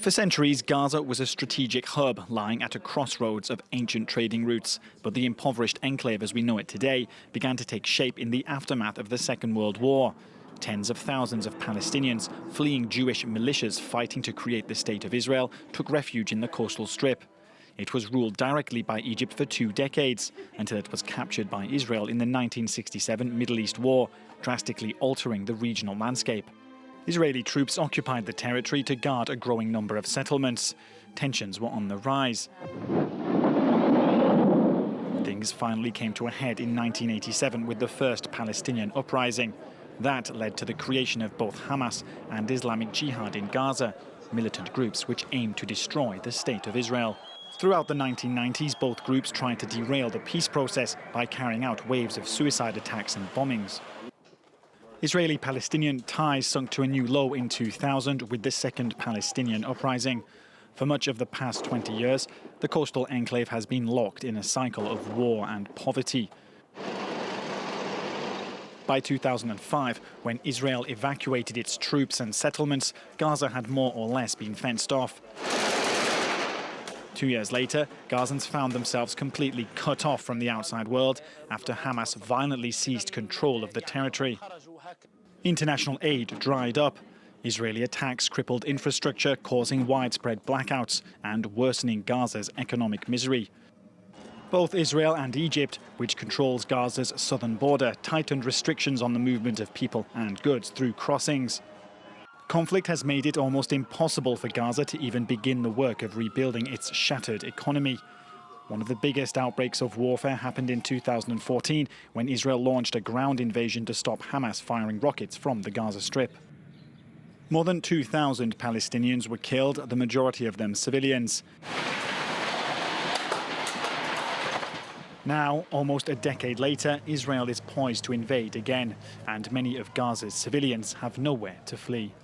For centuries, Gaza was a strategic hub lying at a crossroads of ancient trading routes. But the impoverished enclave as we know it today began to take shape in the aftermath of the Second World War. Tens of thousands of Palestinians fleeing Jewish militias fighting to create the State of Israel took refuge in the coastal strip. It was ruled directly by Egypt for 2 decades, until it was captured by Israel in the 1967 Middle East War, drastically altering the regional landscape. Israeli troops occupied the territory to guard a growing number of settlements. Tensions were on the rise. Things finally came to a head in 1987 with the first Palestinian uprising. That led to the creation of both Hamas and Islamic Jihad in Gaza, militant groups which aimed to destroy the State of Israel. Throughout the 1990s, both groups tried to derail the peace process by carrying out waves of suicide attacks and bombings. Israeli-Palestinian ties sunk to a new low in 2000 with the second Palestinian uprising. For much of the past 20 years, the coastal enclave has been locked in a cycle of war and poverty. By 2005, when Israel evacuated its troops and settlements, Gaza had more or less been fenced off. 2 years later, Gazans found themselves completely cut off from the outside world after Hamas violently seized control of the territory. International aid dried up. Israeli attacks crippled infrastructure, causing widespread blackouts and worsening Gaza's economic misery. Both Israel and Egypt, which controls Gaza's southern border, tightened restrictions on the movement of people and goods through crossings. Conflict has made it almost impossible for Gaza to even begin the work of rebuilding its shattered economy. One of the biggest outbreaks of warfare happened in 2014 when Israel launched a ground invasion to stop Hamas firing rockets from the Gaza Strip. More than 2,000 Palestinians were killed, the majority of them civilians. Now, almost a decade later, Israel is poised to invade again, and many of Gaza's civilians have nowhere to flee.